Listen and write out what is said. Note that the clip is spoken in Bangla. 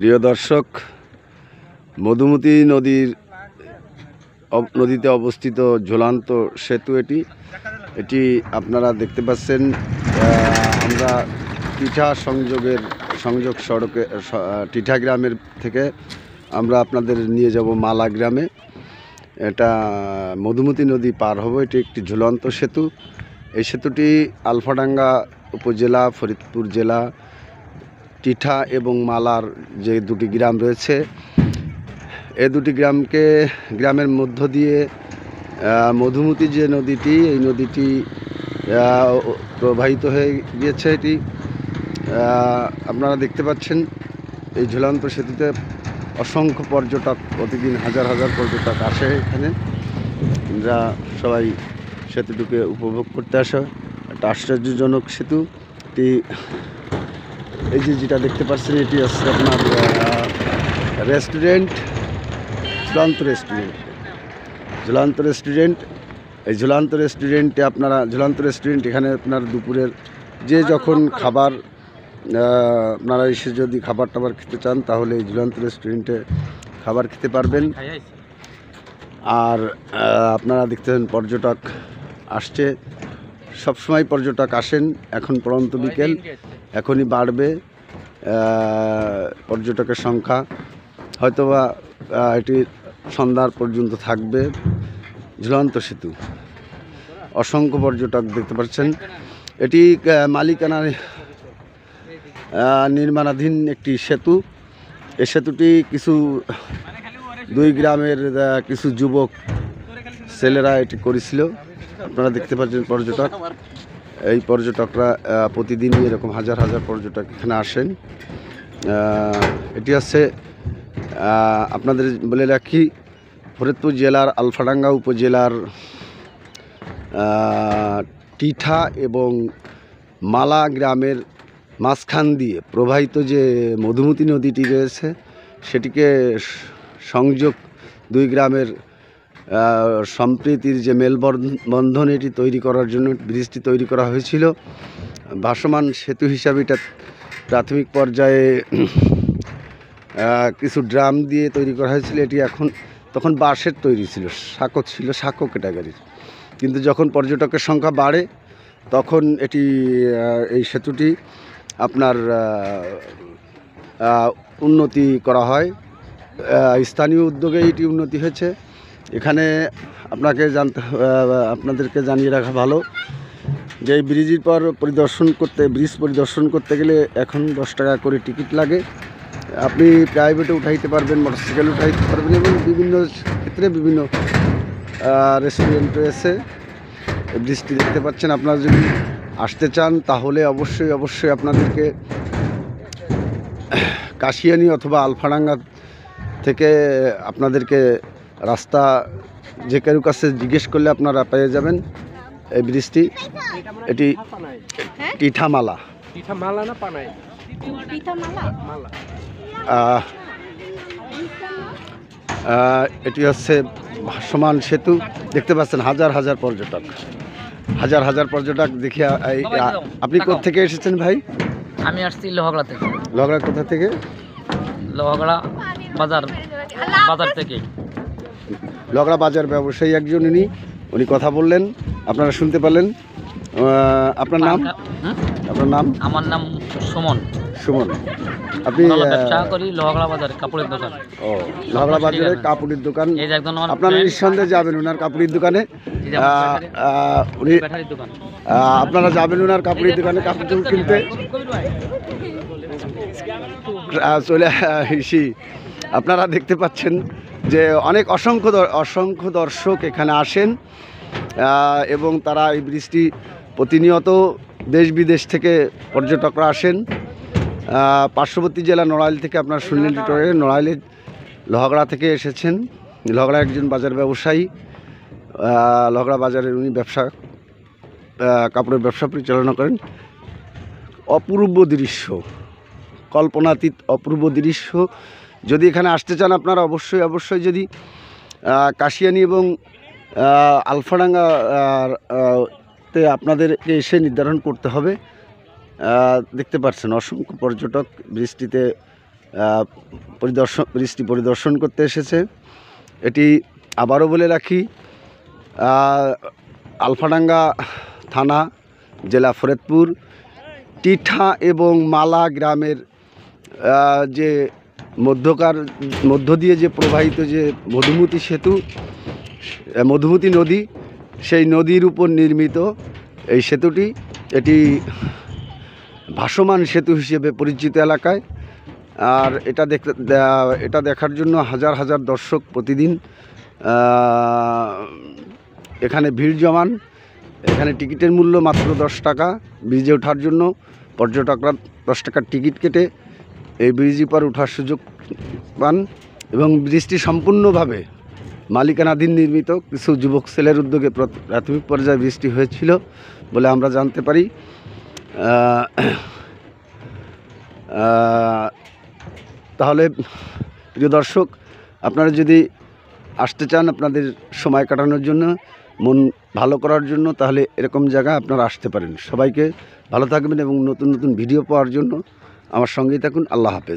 প্রিয় দর্শক, মধুমতি নদীতে অবস্থিত ঝুলন্ত সেতু এটি আপনারা দেখতে পাচ্ছেন। আমরা টিঠা সংযোগ সড়কে টিঠা গ্রামের থেকে আমরা আপনাদের নিয়ে যাব মালা গ্রামে। এটা মধুমতি নদী পার হবো। এটি একটি ঝুলন্ত সেতু। এই সেতুটি আলফাডাঙ্গা উপজেলা, ফরিদপুর জেলা, টিঠা এবং মালার যে দুটি গ্রাম রয়েছে, এই দুটি গ্রামের মধ্য দিয়ে মধুমতি যে নদীটি, এই নদীটি প্রবাহিত হয়ে গিয়েছে। এটি আপনারা দেখতে পাচ্ছেন। এই ঝুলন্ত সেতুতে অসংখ্য পর্যটক, প্রতিদিন হাজার হাজার পর্যটক আসে এখানে। আমরা সবাই সেতুটিকে উপভোগ করতে আসে। একটা আশ্চর্যজনক সেতু। এটি এই যেটা দেখতে পাচ্ছেন, এটি হচ্ছে আপনার রেস্টুরেন্ট, ঝুলন্ত রেস্টুরেন্ট। এই ঝুলন্ত রেস্টুরেন্ট এখানে আপনার দুপুরের যখন খাবার আপনারা এসে যদি খাবার টাবার খেতে চান, তাহলে এই ঝুলন্ত রেস্টুরেন্টে খাবার খেতে পারবেন। আর আপনারা দেখতেছেন পর্যটক আসছে, সবসময় পর্যটক আসেন। এখন পরন্ত বিকেল, এখনই বাড়বে পর্যটকের সংখ্যা। হয়তোবা এটি সন্ধ্যার পর্যন্ত থাকবে। ঝুলন্ত সেতু, অসংখ্য পর্যটক দেখতে পাচ্ছেন। এটি মালিকানার নির্মাণাধীন একটি সেতু। এই সেতুটি দুই গ্রামের কিছু যুবক ছেলেরা এটি করেছিল। আপনারা দেখতে পাচ্ছেন এই পর্যটকরা প্রতিদিনই এরকম হাজার হাজার পর্যটক এখানে আসেন। এটি হচ্ছে আপনাদের বলে রাখি, ফরিদপুর জেলার আলফাডাঙ্গা উপজেলার টিঠা এবং মালা গ্রামের মাঝখান দিয়ে প্রবাহিত যে মধুমতি নদীটি রয়েছে, সেটিকে সংযোগ দুই গ্রামের সম্প্রীতির যে মেলবন্ধন, এটি তৈরি করার জন্য ব্রিজটি তৈরি করা হয়েছিল। ভাসমান সেতু হিসাবে এটা প্রাথমিক পর্যায়ে কিছু ড্রাম দিয়ে তৈরি করা হয়েছিল। এটি তখন বাঁশের তৈরি ছিল, সাঁকো ক্যাটাগরির। কিন্তু যখন পর্যটকের সংখ্যা বাড়ে, তখন এই সেতুটি আপনার উন্নতি করা হয়। স্থানীয় উদ্যোগে এটি উন্নতি হয়েছে। এখানে আপনাদেরকে জানিয়ে রাখা ভালো যে এই ব্রিজ পরিদর্শন করতে গেলে এখন 10 টাকা করে টিকিট লাগে। আপনি প্রাইভেটে উঠাইতে পারবেন, মোটরসাইকেল উঠাইতে পারবেন, এবং বিভিন্ন ক্ষেত্রে বিভিন্ন রেস্টুরেন্ট রয়েছে। এই ব্রিজটি দেখতে পাচ্ছেন। আপনারা যদি আসতে চান, তাহলে অবশ্যই আপনাদেরকে কাশিয়ানী অথবা আলফাডাঙ্গা থেকে আপনাদেরকে রাস্তা যে কারো কাছে জিজ্ঞেস করলে আপনারা পেয়ে যাবেন এই ব্রিজটি। এটি টিঠামালা না পানাই? এটি হচ্ছে ভাসমান সেতু। দেখতে পাচ্ছেন হাজার হাজার পর্যটক দেখিয়া। আপনি কোথা থেকে এসেছেন ভাই? আমি আসছি লোহাগড়া থেকে। লোহাগড়া কোথা থেকে? লোহাগড়া বাজার থেকে। লোহাগড়া বাজার ব্যবসায়ী একজন উনি কথা বললেন, আপনারা শুনতে পারলেন। আপনার নাম? আমার নাম সুমন। আপনি ব্যবসা করি লোহাগড়া বাজারে, কাপড়ের দোকান। লোহাগড়া বাজারে কাপড়ের দোকান। আপনারা নিঃসন্দেহে যাবেন ওনার কাপড়ের দোকানে। আপনারা যাবেন ওনার কাপড়ের দোকানে কাপড় কিনতে। চলে আসি। আপনারা দেখতে পাচ্ছেন যে অসংখ্য দর্শক এখানে আসেন, এবং তারা এই ব্রিজটি প্রতিনিয়ত দেশ বিদেশ থেকে পর্যটকরা আসেন। পার্শ্ববর্তী জেলা নড়াইল থেকে আপনারা শুনলেন, নড়াইলের লোহাগড়া থেকে এসেছেন। লোহাগড়া একজন বাজার ব্যবসায়ী, লোহাগড়া বাজারের উনি কাপড়ের ব্যবসা পরিচালনা করেন। অপূর্ব দৃশ্য, কল্পনাতীত অপূর্ব দৃশ্য। যদি এখানে আসতে চান, আপনারা অবশ্যই যদি কাশিয়ানী এবং আলফাডাঙ্গা তে আপনাদেরকে এসে নির্ধারণ করতে হবে। দেখতে পাচ্ছেন অসংখ্য পর্যটক ব্রিজটিতে ব্রিজটি পরিদর্শন করতে এসেছে। এটি আবারও বলে রাখি, আলফাডাঙ্গা থানা, জেলা ফরিদপুর, টিঠা এবং মালা গ্রামের যে মধ্য দিয়ে যে প্রবাহিত যে মধুমতি সেতু, মধুমতি নদী, সেই নদীর উপর নির্মিত এই সেতুটি, এটি ভাসমান সেতু হিসেবে পরিচিত এলাকায়। আর এটা দেখার জন্য হাজার হাজার দর্শক প্রতিদিন এখানে ভিড় জমান। এখানে টিকিটের মূল্য মাত্র 10 টাকা। ব্রিজে ওঠার জন্য পর্যটকরা 10 টাকার টিকিট কেটে এই ব্রিজের পর ওঠার সুযোগ পান এবং ব্রিজটি সম্পূর্ণভাবে মালিকানাধীন নির্মিত। কিছু যুবক ছেলের উদ্যোগে প্রাথমিক পর্যায়ে ব্রিজটি হয়েছিল বলে আমরা জানতে পারি। তাহলে প্রিয় দর্শক, আপনারা যদি আসতে চান আপনাদের সময় কাটানোর জন্য, মন ভালো করার জন্য, তাহলে এরকম জায়গায় আপনারা আসতে পারেন। সবাইকে ভালো থাকবেন এবং নতুন নতুন ভিডিও পাওয়ার জন্য আমার সঙ্গেই থাকুন। আল্লাহ হাফেজ।